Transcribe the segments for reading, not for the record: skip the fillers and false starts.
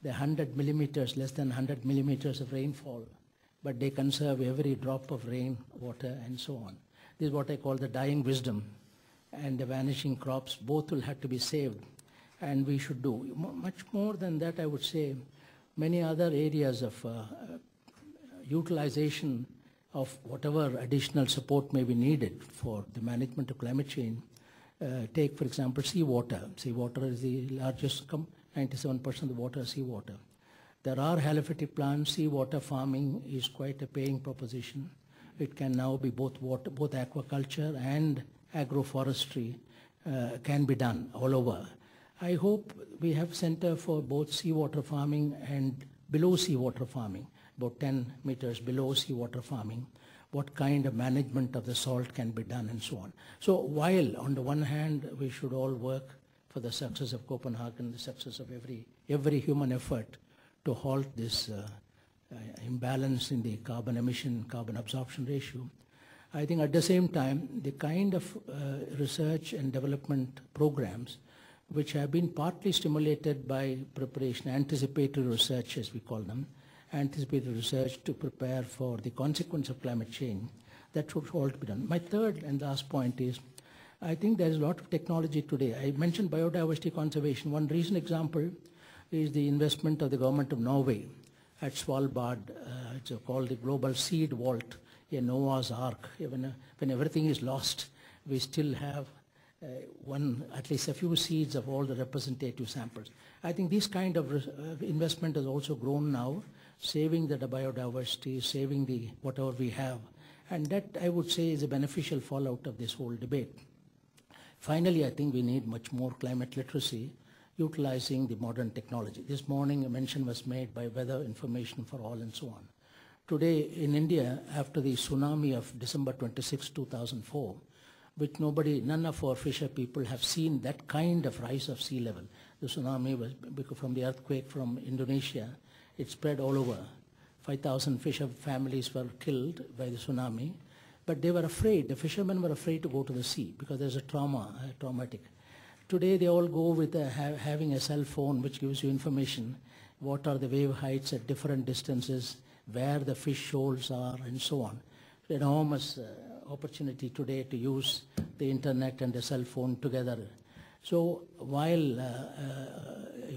the 100 millimeters, less than 100 millimeters of rainfall, but they conserve every drop of rain, water, and so on. This is what I call the dying wisdom and the vanishing crops. Both will have to be saved, and we should do. Much more than that, I would say, many other areas of utilization of whatever additional support may be needed for the management of climate change. Take, for example, seawater. Seawater is the largest, 97% of the water is seawater. There are halophytic plants. Seawater farming is quite a paying proposition. It can now be both aquaculture and agroforestry can be done all over. I hope we have center for both seawater farming and below seawater farming, about 10 meters below seawater farming, what kind of management of the salt can be done and so on. So while on the one hand we should all work for the success of Copenhagen, the success of every human effort to halt this imbalance in the carbon emission, carbon absorption ratio, I think at the same time the kind of research and development programs which have been partly stimulated by preparation, anticipatory research as we call them, anticipatory research to prepare for the consequence of climate change, that should all be done. My third and last point is, I think there is a lot of technology today. I mentioned biodiversity conservation. One recent example is the investment of the government of Norway at Svalbard. It's called the Global Seed Vault, a Noah's Ark. When everything is lost, we still have at least a few seeds of all the representative samples. I think this kind of investment has also grown now, saving the biodiversity, saving the whatever we have, and that I would say is a beneficial fallout of this whole debate. Finally, I think we need much more climate literacy, utilizing the modern technology. This morning a mention was made by weather information for all and so on. Today in India, after the tsunami of December 26, 2004, which none of our fisher people have seen that kind of rise of sea level. The tsunami was from the earthquake from Indonesia. It spread all over. 5,000 fisher families were killed by the tsunami, but they were afraid. The fishermen were afraid to go to the sea because there's a traumatic. Today they all go with having a cell phone which gives you information. What are the wave heights at different distances, where the fish shoals are, and so on. Enormous opportunity today to use the internet and the cell phone together. So while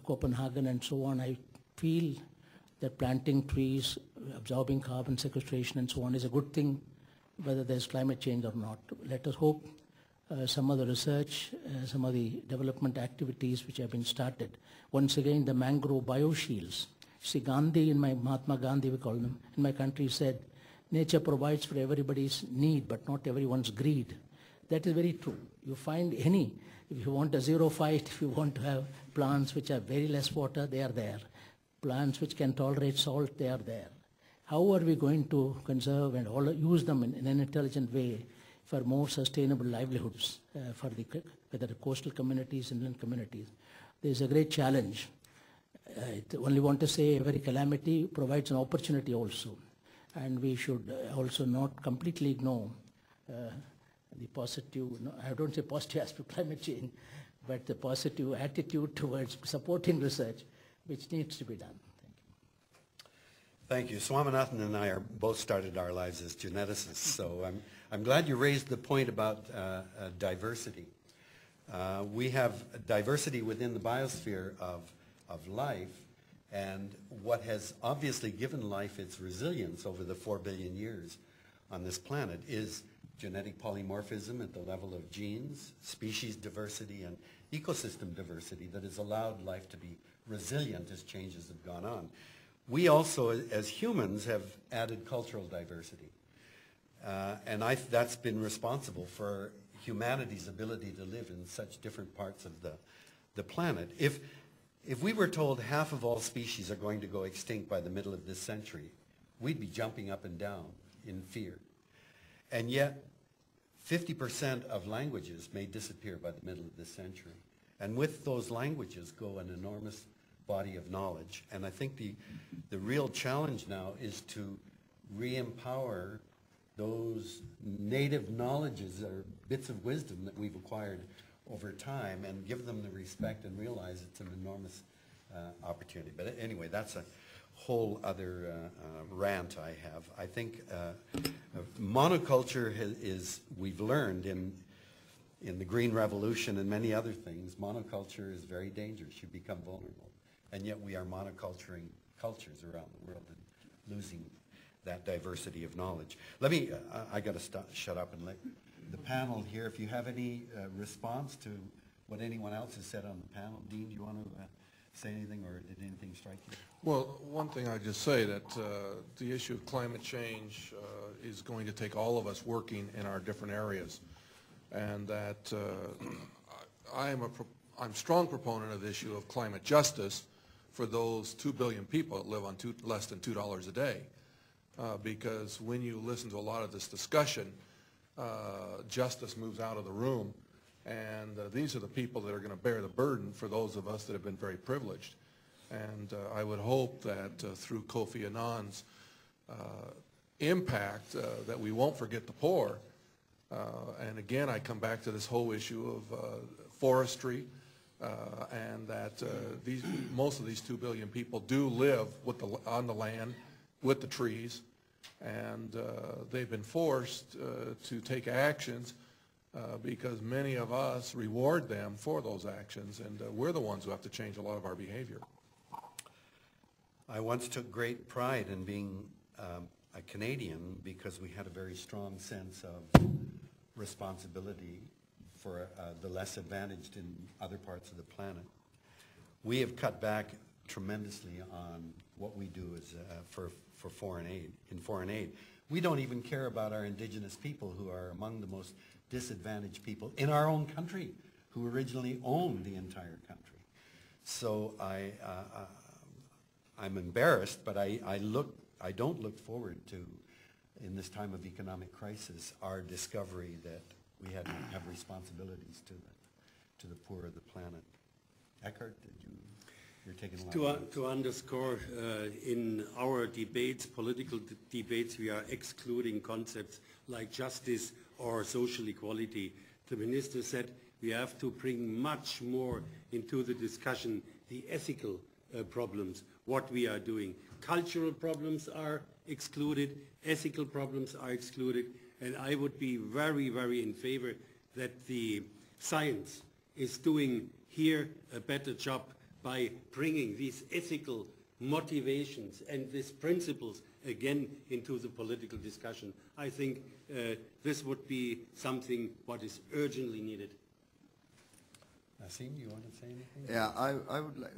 Copenhagen and so on, I feel that planting trees, absorbing carbon sequestration and so on is a good thing, whether there's climate change or not. Let us hope some of the research, some of the development activities which have been started. Once again, the mangrove bioshields. See, Gandhi, Mahatma Gandhi we call them, in my country said, nature provides for everybody's need, but not everyone's greed. That is very true. You find if you want a zero fight, if you want to have plants which have very less water, they are there. Plants which can tolerate salt, they are there. How are we going to conserve and use them in an intelligent way for more sustainable livelihoods for whether the coastal communities, inland communities? There is a great challenge. I only want to say every calamity provides an opportunity also. And we should also not completely ignore the positive, I don't say positive aspect of climate change, but the positive attitude towards supporting research, which needs to be done. Thank you. Swaminathan and I both started our lives as geneticists, so I'm glad you raised the point about diversity. We have diversity within the biosphere of life, and what has obviously given life its resilience over the 4 billion years on this planet is genetic polymorphism at the level of genes, species diversity, and ecosystem diversity that has allowed life to be resilient as changes have gone on. We also, as humans, have added cultural diversity. And that's been responsible for humanity's ability to live in such different parts of the planet. If we were told half of all species are going to go extinct by the middle of this century, we'd be jumping up and down in fear. And yet, 50% of languages may disappear by the middle of this century. And with those languages go an enormous body of knowledge. And I think the real challenge now is to re-empower those native knowledges or bits of wisdom that we've acquired over time and give them the respect and realize it's an enormous opportunity. But anyway, that's a whole other rant I have. I think monoculture we've learned in the Green Revolution and many other things, monoculture is very dangerous. You become vulnerable. And yet we are monoculturing cultures around the world and losing that diversity of knowledge. I got to shut up and let the panel here, if you have any response to what anyone else has said on the panel. Dean, do you want to say anything, or did anything strike you? Well, one thing I'd just say that the issue of climate change is going to take all of us working in our different areas, and that I'm a strong proponent of the issue of climate justice for those 2 billion people that live on less than $2 a day, because when you listen to a lot of this discussion, justice moves out of the room, and these are the people that are going to bear the burden for those of us that have been very privileged. And I would hope that through Kofi Annan's impact that we won't forget the poor. And again, I come back to this whole issue of forestry, and that most of these 2 billion people do live on the land with the trees, and they've been forced to take actions because many of us reward them for those actions, and we're the ones who have to change a lot of our behavior. I once took great pride in being a Canadian because we had a very strong sense of responsibility for the less advantaged in other parts of the planet. We have cut back tremendously on what we do as for foreign aid. In foreign aid, we don't even care about our indigenous people, who are among the most disadvantaged people in our own country, who originally owned the entire country. So I'm embarrassed, but I don't look forward to, in this time of economic crisis, our discovery that we have responsibilities to the poor of the planet. Eckhard, you're taking a lot to underscore, in our debates, political debates, we are excluding concepts like justice or social equality. The minister said we have to bring much more into the discussion the ethical problems, what we are doing. Cultural problems are excluded, ethical problems are excluded, and I would be very, very in favor that the science is doing here a better job by bringing these ethical motivations and these principles again into the political discussion. I think this would be something what is urgently needed. Nassim, you want to say anything? Yeah, I would like,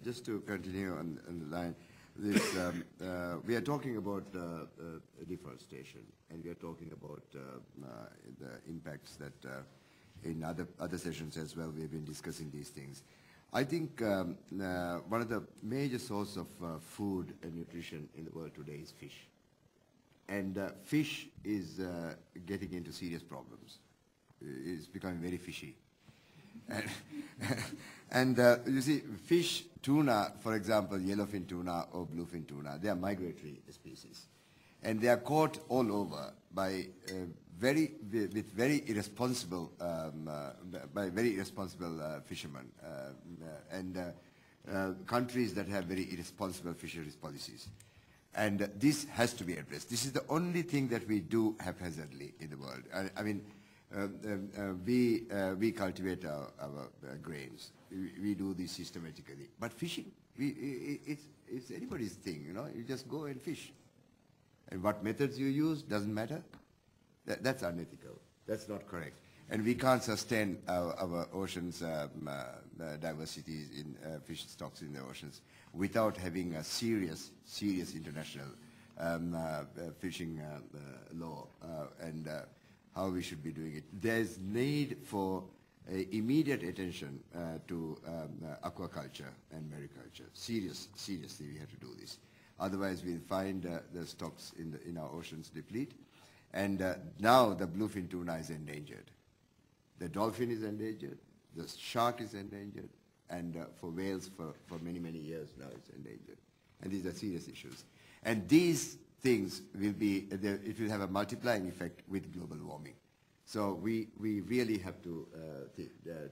just to continue on the line, this, we are talking about deforestation, and we are talking about the impacts that in other sessions as well we have been discussing these things. I think one of the major sources of food and nutrition in the world today is fish. And fish is getting into serious problems. It's becoming very fishy. And you see, fish, tuna, for example, yellowfin tuna or bluefin tuna, they are migratory species. And they are caught all over by very irresponsible fishermen and countries that have very irresponsible fisheries policies. And this has to be addressed. This is the only thing that we do haphazardly in the world. I mean, we cultivate our grains. We do this systematically. But fishing, it's anybody's thing, you know. You just go and fish. And what methods you use doesn't matter. That's unethical. That's not correct. And we can't sustain our oceans diversities in fish stocks in the oceans without having a serious international fishing law and how we should be doing it. There's need for immediate attention to aquaculture and mariculture. Seriously, we have to do this. Otherwise, we'll find the stocks in our oceans deplete. And now the bluefin tuna is endangered. The dolphin is endangered. The shark is endangered. And for whales, for many, many years now, it's endangered. And these are serious issues. And these things will be, it will have a multiplying effect with global warming. So we really have to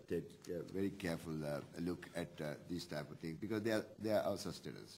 take a very careful look at these type of things, because they are our sustenance.